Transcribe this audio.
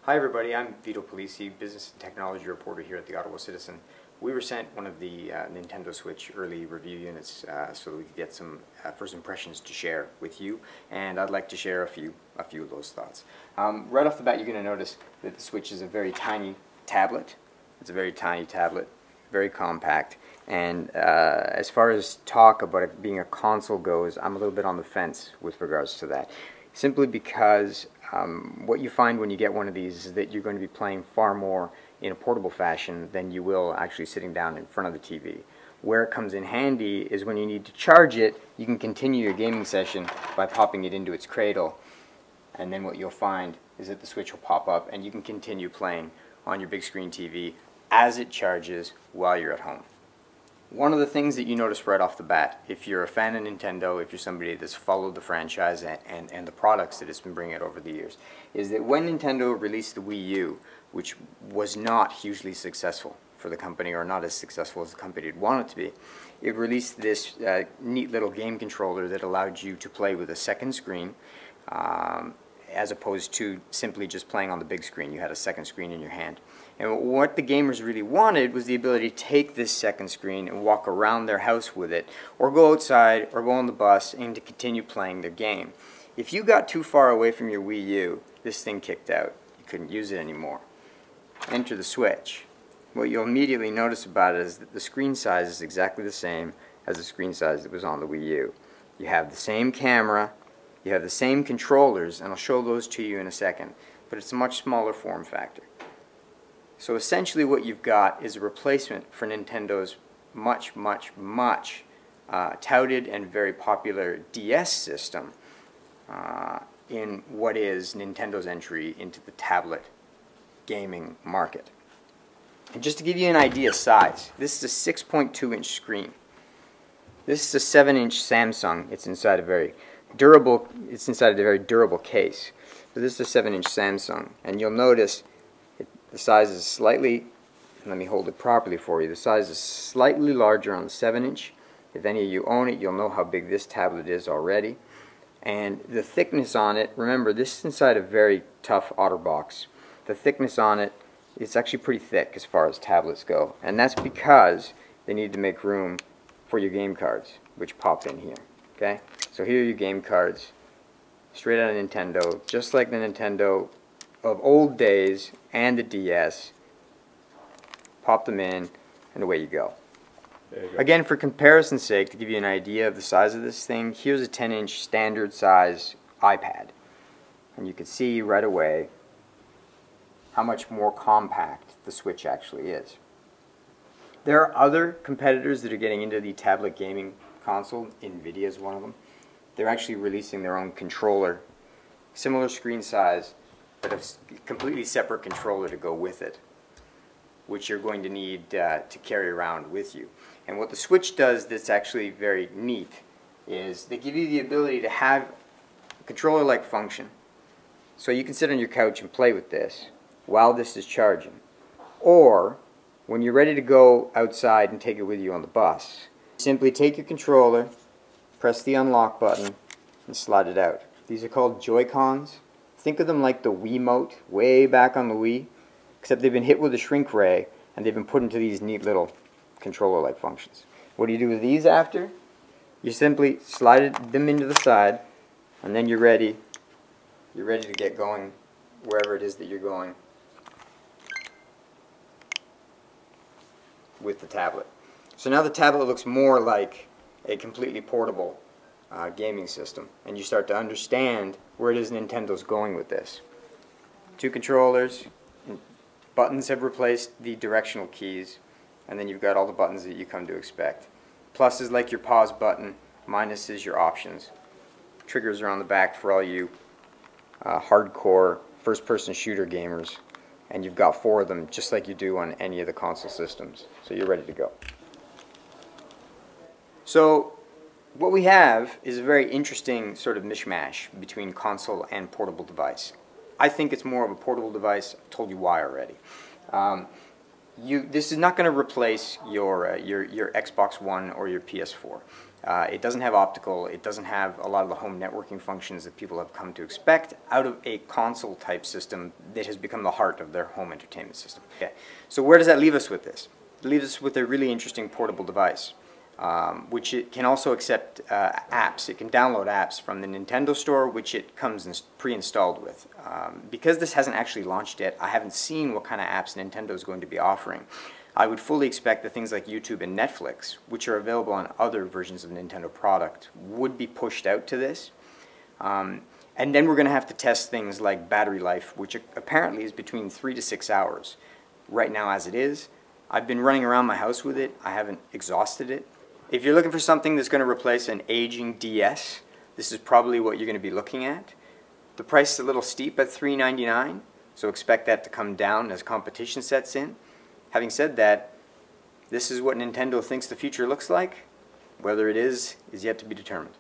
Hi everybody, I'm Vito Polisi, business and technology reporter here at the Ottawa Citizen. We were sent one of the Nintendo Switch early review units so that we could get some first impressions to share with you, and I'd like to share a few of those thoughts. Right off the bat, you're going to notice that the Switch is a very tiny tablet. It's a very tiny tablet, very compact, and as far as talk about it being a console goes, I'm a little bit on the fence with regards to that. Simply because what you find when you get one of these is that you're going to be playing far more in a portable fashion than you will actually sitting down in front of the TV. Where it comes in handy is when you need to charge it, you can continue your gaming session by popping it into its cradle, and then what you'll find is that the Switch will pop up and you can continue playing on your big screen TV as it charges while you're at home. One of the things that you notice right off the bat, if you're a fan of Nintendo, if you're somebody that's followed the franchise and the products that it's been bringing out over the years, is that when Nintendo released the Wii U, which was not hugely successful for the company, or not as successful as the company had wanted to be, it released this neat little game controller that allowed you to play with a second screen, as opposed to simply just playing on the big screen. You had a second screen in your hand. And what the gamers really wanted was the ability to take this second screen and walk around their house with it, or go outside, or go on the bus, and to continue playing their game. If you got too far away from your Wii U, this thing kicked out. You couldn't use it anymore. Enter the Switch. What you'll immediately notice about it is that the screen size is exactly the same as the screen size that was on the Wii U. You have the same camera, you have the same controllers, and I'll show those to you in a second, but it's a much smaller form factor. So essentially what you've got is a replacement for Nintendo's much touted and very popular DS system in what is Nintendo's entry into the tablet gaming market. And just to give you an idea of size, this is a 6.2-inch screen. This is a 7-inch Samsung. It's inside a very durable case. So this is a 7-inch Samsung, and you'll notice the size is slightly, let me hold it properly for you, the size is slightly larger on the 7-inch. If any of you own it, you'll know how big this tablet is already. And the thickness on it, remember this is inside a very tough OtterBox. The thickness on it, it's actually pretty thick as far as tablets go. And that's because they need to make room for your game cards, which pop in here. Okay? So here are your game cards, straight out of Nintendo, just like the Nintendo of old days and the DS. Pop them in and away you go. There you go. Again, for comparison's sake, to give you an idea of the size of this thing, here's a 10-inch standard size iPad, and you can see right away how much more compact the Switch actually is. There are other competitors that are getting into the tablet gaming console. Nvidia is one of them. They're actually releasing their own controller, similar screen size, but a completely separate controller to go with it, which you're going to need to carry around with you. And what the Switch does that's actually very neat is they give you the ability to have a controller-like function. So you can sit on your couch and play with this while this is charging. Or, when you're ready to go outside and take it with you on the bus, simply take your controller, press the unlock button, and slide it out. These are called Joy-Cons. Think of them like the Wiimote way back on the Wii, except they've been hit with a shrink ray and they've been put into these neat little controller-like functions. What do you do with these after? You simply slide them into the side, and then you're ready. You're ready to get going wherever it is that you're going with the tablet. So now the tablet looks more like a completely portable gaming system, and you start to understand where it is Nintendo's going with this. Two controllers, buttons have replaced the directional keys, and then you've got all the buttons that you come to expect. Plus is like your pause button, minus is your options. Triggers are on the back for all you hardcore first-person shooter gamers, and you've got 4 of them just like you do on any of the console systems, so you're ready to go. So what we have is a very interesting sort of mishmash between console and portable device. I think it's more of a portable device. I've told you why already. This is not going to replace your Xbox One or your PS4. It doesn't have optical, it doesn't have a lot of the home networking functions that people have come to expect out of a console type system that has become the heart of their home entertainment system. Okay. So where does that leave us with this? It leaves us with a really interesting portable device, which it can also accept apps. It can download apps from the Nintendo store, which it comes pre-installed with. Because this hasn't actually launched yet, I haven't seen what kind of apps Nintendo is going to be offering. I would fully expect that things like YouTube and Netflix, which are available on other versions of Nintendo product, would be pushed out to this. And then we're going to have to test things like battery life, which apparently is between 3 to 6 hours. Right now as it is, I've been running around my house with it. I haven't exhausted it. If you're looking for something that's going to replace an aging DS, this is probably what you're going to be looking at. The price is a little steep at $399, so expect that to come down as competition sets in. Having said that, this is what Nintendo thinks the future looks like. Whether it is yet to be determined.